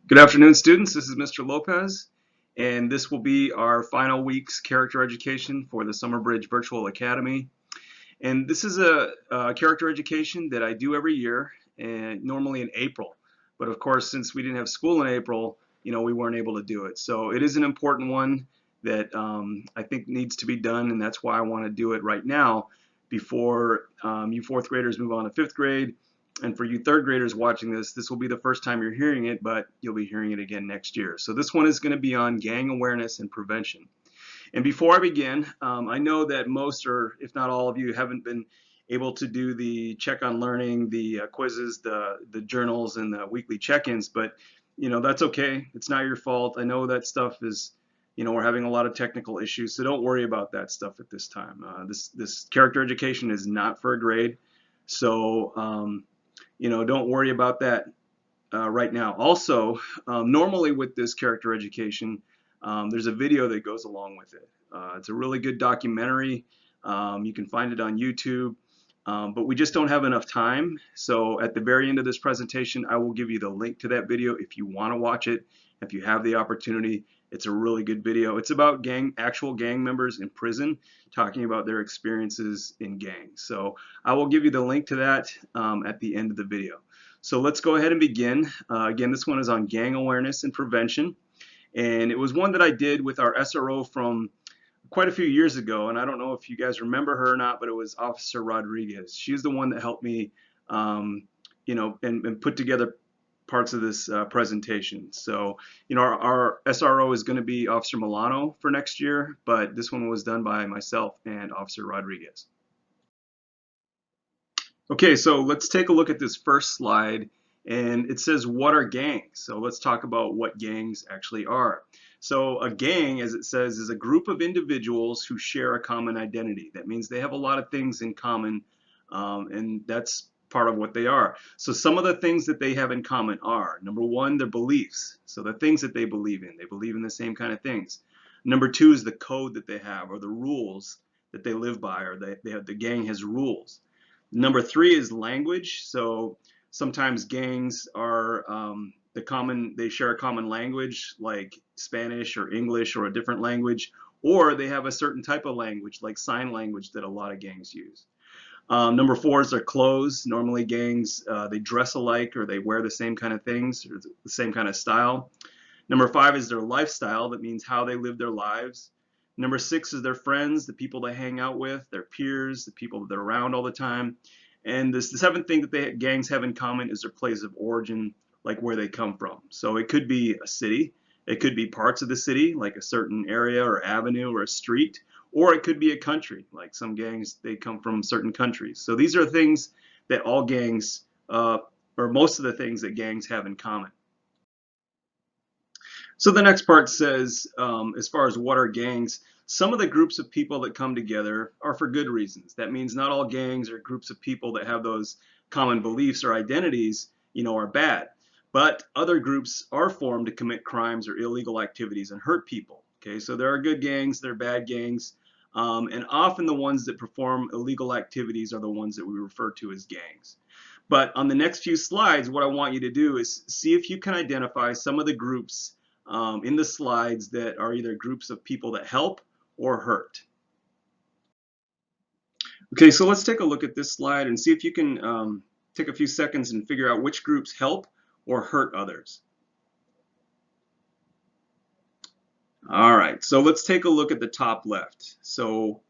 Good afternoon, students. This is Mr. Lopez, and this will be our final week's character education for the Summer Bridge Virtual Academy. And this is a character education that I do every year, and normally in April. But of course, since we didn't have school in April, we weren't able to do it. So it is an important one that I think needs to be done, and that's why I want to do it right now before you fourth graders move on to fifth grade. And for you third graders watching this, this will be the first time you're hearing it, but you'll be hearing it again next year. So this one is going to be on gang awareness and prevention. And before I begin, I know that most or if not all of you haven't been able to do the check on learning, the quizzes, the journals, and the weekly check-ins, but that's okay. It's not your fault. I know that stuff is, we're having a lot of technical issues, so don't worry about that stuff at this time. This character education is not for a grade, so don't worry about that right now. Also, normally with this character education, there's a video that goes along with it. It's a really good documentary. You can find it on YouTube, but we just don't have enough time. So at the very end of this presentation, I will give you the link to that video if you want to watch it, if you have the opportunity. It's a really good video. It's about actual gang members in prison talking about their experiences in gangs. So I will give you the link to that at the end of the video. So let's go ahead and begin. Again, this one is on gang awareness and prevention. And it was one that I did with our SRO from quite a few years ago. And I don't know if you guys remember her or not, but it was Officer Rodriguez. She's the one that helped me, and put together parts of this presentation. So, our SRO is going to be Officer Milano for next year, but this one was done by myself and Officer Rodriguez. Okay, so let's take a look at this first slide, and it says, what are gangs? So let's talk about what gangs actually are. So a gang, as it says, is a group of individuals who share a common identity. That means they have a lot of things in common, and that's part of what they are. So some of the things that they have in common are, number one, their beliefs. So the things that they believe in the same kind of things. Number two is the code that they have, or the rules that they live by, or the gang has rules. Number three is language. So sometimes gangs are they share a common language like Spanish or English or a different language, or they have a certain type of language like sign language that a lot of gangs use. Number four is their clothes. Normally gangs, they dress alike, or they wear the same kind of things, or the same kind of style. Number five is their lifestyle. That means how they live their lives. Number six is their friends, the people they hang out with, their peers, the people that they're around all the time. And the seventh thing that gangs have in common is their place of origin, like where they come from. So it could be a city, it could be parts of the city, like a certain area or avenue or a street, or it could be a country, like some gangs, they come from certain countries. So these are things that all gangs, or most of the things that gangs have in common. So the next part says, as far as what are gangs, some of the groups of people that come together are for good reasons. That means not all gangs or groups of people that have those common beliefs or identities, are bad. But other groups are formed to commit crimes or illegal activities and hurt people. Okay, so there are good gangs, there are bad gangs, and often the ones that perform illegal activities are the ones that we refer to as gangs. But on the next few slides, what I want you to do is see if you can identify some of the groups in the slides that are either groups of people that help or hurt. Okay, so let's take a look at this slide and see if you can take a few seconds and figure out which groups help or hurt others. All right, so let's take a look at the top left. So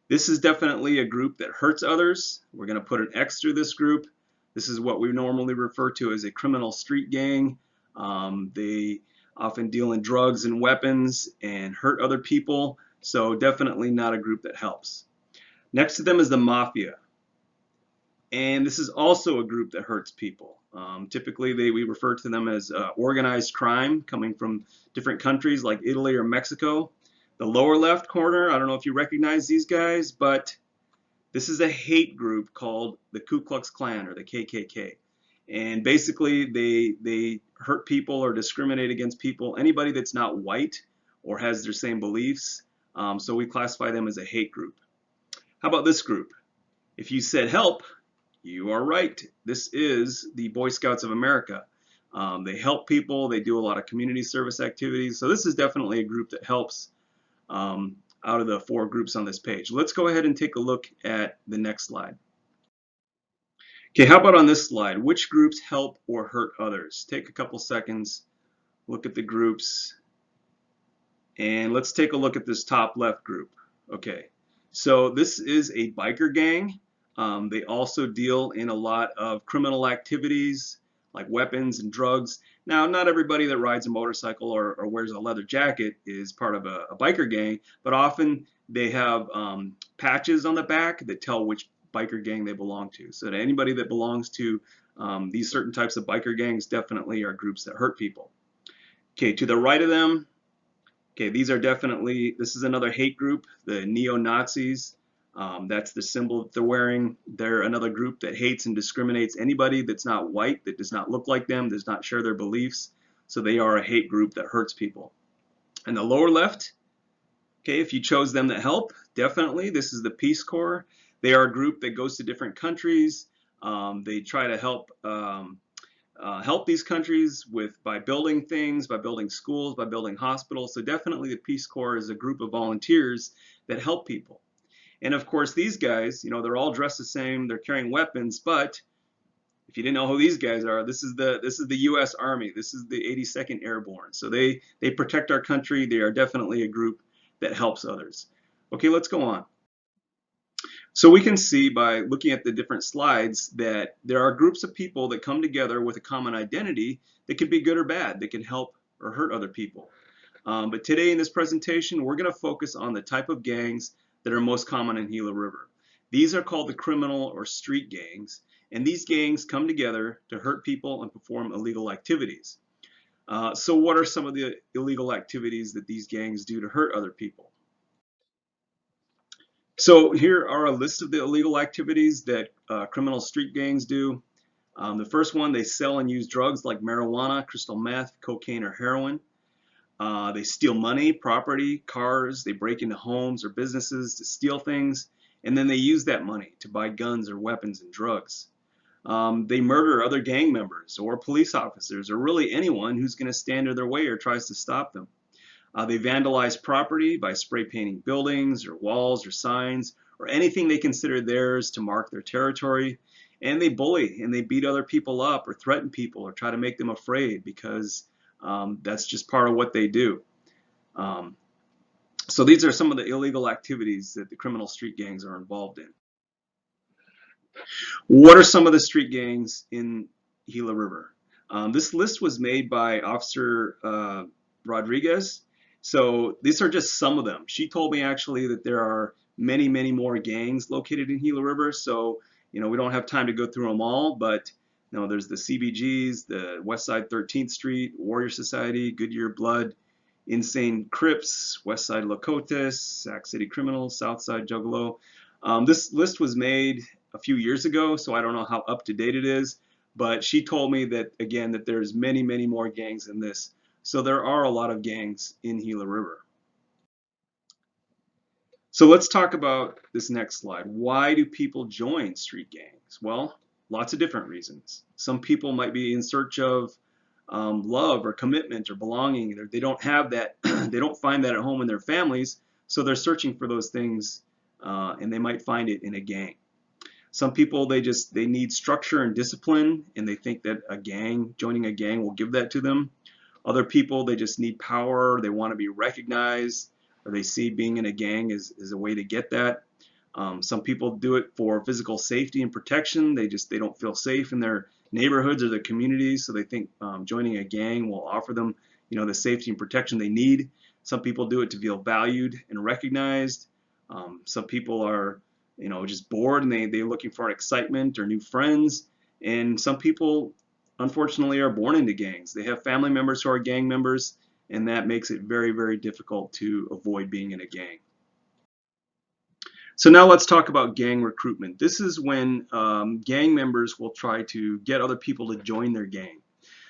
this is definitely a group that hurts others. We're going to put an X through this group. This is what we normally refer to as a criminal street gang. They often deal in drugs and weapons and hurt other people, so definitely not a group that helps. Next to them is the mafia, and this is also a group that hurts people. Typically we refer to them as organized crime coming from different countries like Italy or Mexico. The lower left corner, I don't know if you recognize these guys, but this is a hate group called the Ku Klux Klan, or the KKK. And basically they hurt people or discriminate against people, anybody that's not white or has their same beliefs. So we classify them as a hate group. How about this group? If you said help, you are right. This is the Boy Scouts of America. They help people. They do a lot of community service activities. So this is definitely a group that helps um, out of the 4 groups on this page. Let's go ahead and take a look at the next slide. Okay, how about on this slide? Which groups help or hurt others? Take a couple seconds, look at the groups, and let's take a look at this top left group. Okay, so this is a biker gang. They also deal in a lot of criminal activities like weapons and drugs. Now, not everybody that rides a motorcycle or wears a leather jacket is part of a biker gang, but often they have patches on the back that tell which biker gang they belong to. So to anybody that belongs to these certain types of biker gangs definitely are groups that hurt people. Okay, to the right of them, okay, these are definitely, this is another hate group, the neo-Nazis. That's the symbol that they're wearing. They're another group that hates and discriminates anybody that's not white, that does not look like them, does not share their beliefs. So they are a hate group that hurts people. And the lower left, okay, if you chose them to help, definitely, this is the Peace Corps. They are a group that goes to different countries. They try to help these countries by building things, by building schools, by building hospitals. So definitely the Peace Corps is a group of volunteers that help people. And of course these guys, you know, they're all dressed the same, they're carrying weapons, but if you didn't know who these guys are, this is the US Army, this is the 82nd Airborne. So they protect our country. They are definitely a group that helps others. Okay, let's go on. So we can see by looking at the different slides that there are groups of people that come together with a common identity that can be good or bad, that can help or hurt other people. But today in this presentation, we're going to focus on the type of gangs that are most common in Gila River. These are called the criminal or street gangs, and these gangs come together to hurt people and perform illegal activities. So what are some of the illegal activities that these gangs do to hurt other people? So here are a list of the illegal activities that criminal street gangs do. The first one, they sell and use drugs like marijuana, crystal meth, cocaine, or heroin. They steal money, property, cars. They break into homes or businesses to steal things, and then they use that money to buy guns or weapons and drugs. They murder other gang members or police officers or really anyone who's going to stand in their way or tries to stop them. They vandalize property by spray painting buildings or walls or signs or anything they consider theirs to mark their territory. And they bully and they beat other people up or threaten people or try to make them afraid because that's just part of what they do. So these are some of the illegal activities that the criminal street gangs are involved in. What are some of the street gangs in Gila River? This list was made by Officer Rodriguez. So these are just some of them. She told me actually that there are many, many more gangs located in Gila River. So, you know, we don't have time to go through them all, but you know, there's the CBGs, the Westside 13th Street, Warrior Society, Goodyear Blood, Insane Crips, Westside Locotes, Sac City Criminals, Southside Juggalo. This list was made a few years ago, so I don't know how up to date it is, but she told me that, again, that there's many, many more gangs than this. So there are a lot of gangs in Gila River. So let's talk about this next slide. Why do people join street gangs? Well, lots of different reasons. Some people might be in search of love or commitment or belonging. They don't have that, they don't find that at home in their families, so they're searching for those things and they might find it in a gang. Some people, they need structure and discipline, and they think that joining a gang will give that to them. Other people, they just need power, they want to be recognized, or they see being in a gang is a way to get that. Some people do it for physical safety and protection. They don't feel safe in their neighborhoods or their communities, so they think joining a gang will offer them, you know, the safety and protection they need. Some people do it to feel valued and recognized. Some people are, you know, just bored and they're looking for excitement or new friends. And some people, unfortunately, are born into gangs. They have family members who are gang members, and that makes it very, very difficult to avoid being in a gang. So now let's talk about gang recruitment. This is when gang members will try to get other people to join their gang.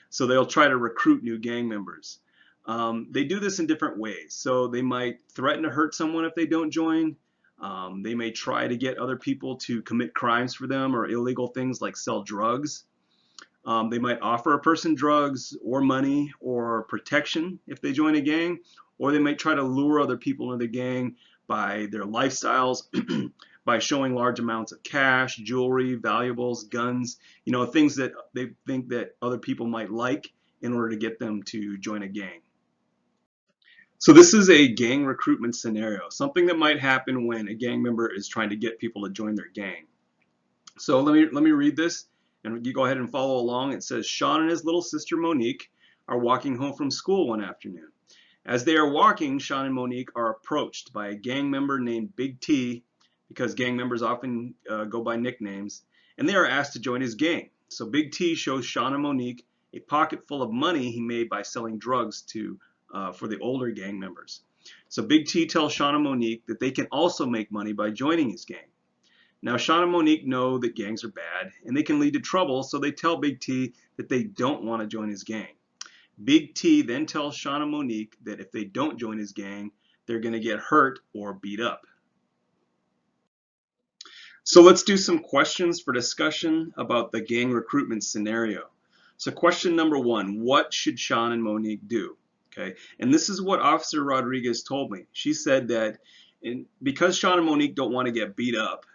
So they'll try to recruit new gang members. They do this in different ways. So they might threaten to hurt someone if they don't join. They may try to get other people to commit crimes for them or illegal things like sell drugs. They might offer a person drugs or money or protection if they join a gang, or they might try to lure other people into the gang by their lifestyles, by showing large amounts of cash, jewelry, valuables, guns, things that they think that other people might like in order to get them to join a gang. So this is a gang recruitment scenario, something that might happen when a gang member is trying to get people to join their gang. So let me read this, and you go ahead and follow along. It says, Sean and his little sister Monique are walking home from school one afternoon. As they are walking, Sean and Monique are approached by a gang member named Big T, because gang members often go by nicknames, and they are asked to join his gang. So Big T shows Sean and Monique a pocket full of money he made by selling drugs for the older gang members. So Big T tells Sean and Monique that they can also make money by joining his gang. Now Sean and Monique know that gangs are bad and they can lead to trouble, so they tell Big T that they don't want to join his gang. Big T then tells Sean and Monique that if they don't join his gang, they're going to get hurt or beat up. So let's do some questions for discussion about the gang recruitment scenario. So question number 1, what should Sean and Monique do? Okay, and this is what Officer Rodriguez told me. She said that because Sean and Monique don't want to get beat up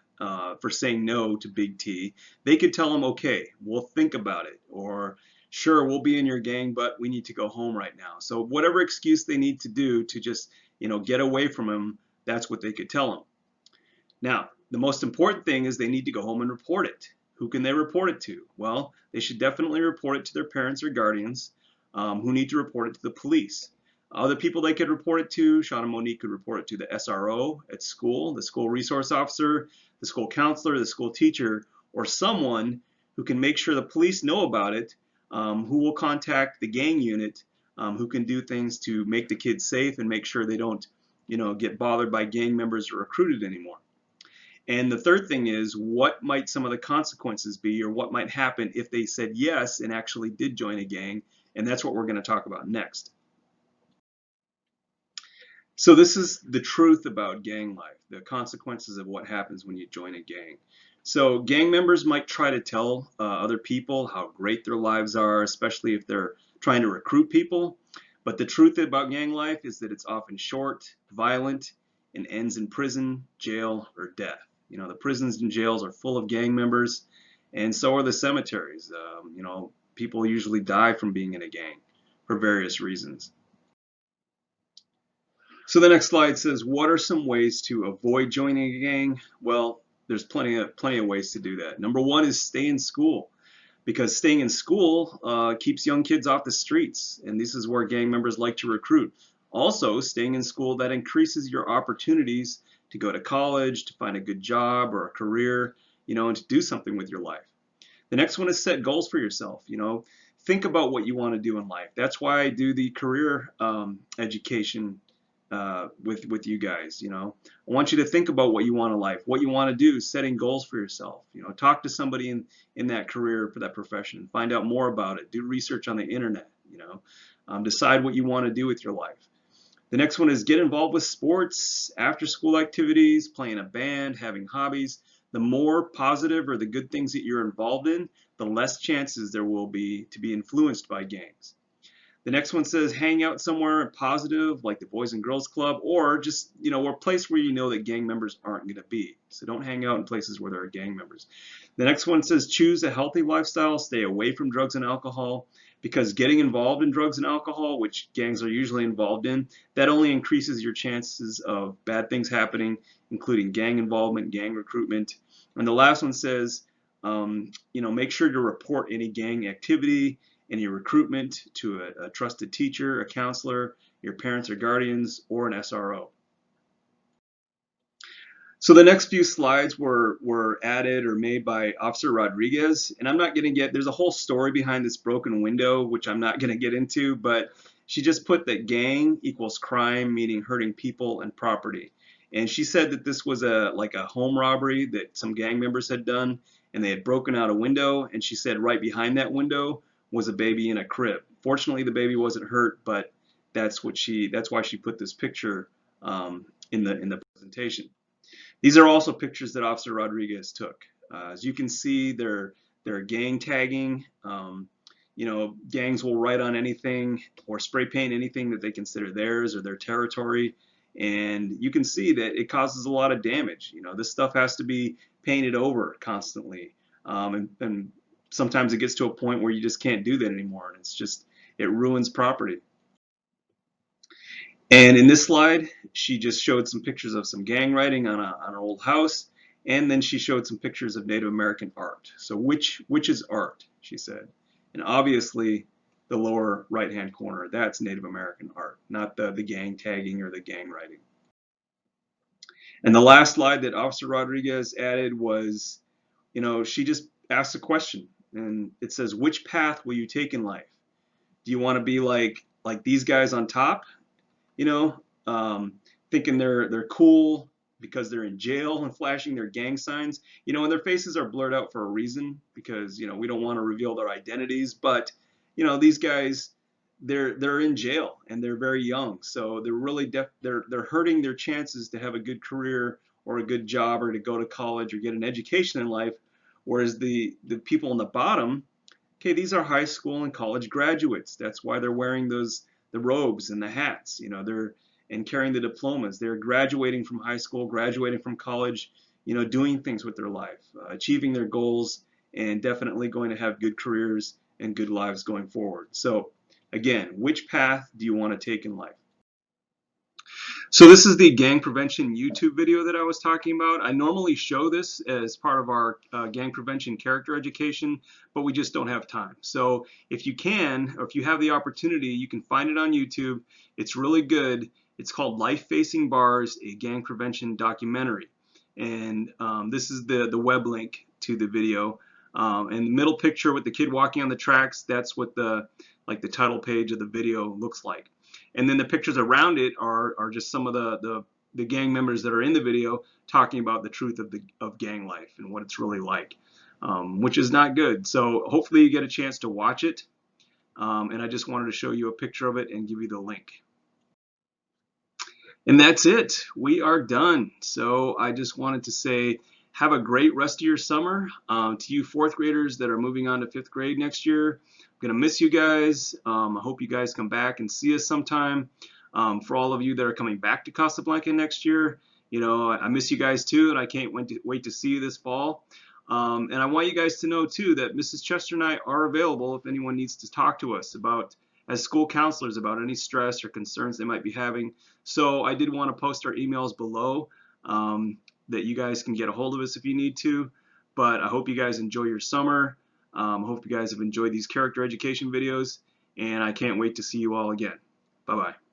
for saying no to Big T, they could tell him, okay, we'll think about it, or sure, we'll be in your gang, but we need to go home right now. So whatever excuse they need to do to just, get away from him, that's what they could tell him. Now, the most important thing is they need to go home and report it. Who can they report it to? Well, they should definitely report it to their parents or guardians, who need to report it to the police. Other people they could report it to, Sean and Monique could report it to the SRO at school, the school resource officer, the school counselor, the school teacher, or someone who can make sure the police know about it, who will contact the gang unit, who can do things to make the kids safe and make sure they don't, get bothered by gang members or recruited anymore. And the third thing is, what might some of the consequences be, or what might happen if they said yes and actually did join a gang? And that's what we're going to talk about next. So this is the truth about gang life, the consequences of what happens when you join a gang. So gang members might try to tell other people how great their lives are, especially if they're trying to recruit people. But the truth about gang life is that it's often short, violent, and ends in prison, jail, or death. The prisons and jails are full of gang members, and so are the cemeteries. People usually die from being in a gang for various reasons. So the next slide says, what are some ways to avoid joining a gang? Well, there's plenty of ways to do that. Number 1 is stay in school, because staying in school keeps young kids off the streets, and this is where gang members like to recruit. Also, staying in school, that increases your opportunities to go to college, to find a good job or a career, and to do something with your life. The next one is set goals for yourself. Think about what you want to do in life. That's why I do the career education with you guys. I want you to think about what you want in life, what you want to do, setting goals for yourself. Talk to somebody in that career, for that profession, find out more about it, do research on the internet. Decide what you want to do with your life. The next one is get involved with sports, after school activities, playing a band, having hobbies. The more positive or the good things that you're involved in, the less chances there will be to be influenced by gangs. The next one says hang out somewhere positive, like the Boys and Girls Club, or just, a place where you know that gang members aren't going to be. So don't hang out in places where there are gang members. The next one says choose a healthy lifestyle, stay away from drugs and alcohol, because getting involved in drugs and alcohol, which gangs are usually involved in, that only increases your chances of bad things happening, including gang involvement, gang recruitment. And the last one says, make sure to report any gang activity, any recruitment to a trusted teacher, a counselor, your parents or guardians, or an SRO. So the next few slides were added or made by Officer Rodriguez, and I'm not going to there's a whole story behind this broken window, which I'm not going to get into, but she just put that gang equals crime, meaning hurting people and property. And she said that this was like a home robbery that some gang members had done, and they had broken out a window, and she said right behind that window was a baby in a crib. Fortunately, the baby wasn't hurt, but that's why she put this picture in the presentation. These are also pictures that Officer Rodriguez took. As you can see, they're They're gang tagging. You know, gangs will write on anything or spray paint anything that they consider theirs or their territory. And you can see that it causes a lot of damage. You know, this stuff has to be painted over constantly. And sometimes it gets to a point where you just can't do that anymore. And it's just, it ruins property. And in this slide, she just showed some pictures of some gang writing on an old house. And then she showed some pictures of Native American art. So which is art, she said. And obviously, the lower right-hand corner, that's Native American art, not the gang tagging or the gang writing. And the last slide that Officer Rodriguez added was, you know, she just asked a question. And it says, which path will you take in life? Do you want to be like these guys on top, you know, thinking they're cool because they're in jail and flashing their gang signs, you know, and their faces are blurred out for a reason because, you know, we don't want to reveal their identities, but, you know, these guys, they're in jail and they're very young, so they're really they're hurting their chances to have a good career or a good job or to go to college or get an education in life, whereas the people on the bottom, okay, these are high school and college graduates. That's why they're wearing the robes and the hats, you know, and carrying the diplomas. They're graduating from high school, graduating from college, you know, doing things with their life, achieving their goals, and definitely going to have good careers and good lives going forward. So again, which path do you want to take in life? So this is the gang prevention YouTube video that I was talking about. I normally show this as part of our gang prevention character education, but we just don't have time. So if you can, or if you have the opportunity, you can find it on YouTube. It's really good. It's called Life Facing Bars, a gang prevention documentary. And this is the web link to the video. And the middle picture with the kid walking on the tracks, that's what the title page of the video looks like. And then the pictures around it are just some of the gang members that are in the video talking about the truth of gang life and what it's really like, which is not good. So hopefully you get a chance to watch it. And I just wanted to show you a picture of it and give you the link. And that's it. We are done. So I just wanted to say, have a great rest of your summer. To you fourth graders that are moving on to fifth grade next year, I'm going to miss you guys. I hope you guys come back and see us sometime. For all of you that are coming back to Casablanca next year, you know, I miss you guys too, and I can't wait to see you this fall. And I want you guys to know too that Mrs. Chester and I are available if anyone needs to talk to us about, as school counselors, about any stress or concerns they might be having. So I did want to post our emails below that you guys can get a hold of us if you need to. But I hope you guys enjoy your summer. I hope you guys have enjoyed these character education videos, and I can't wait to see you all again. Bye-bye.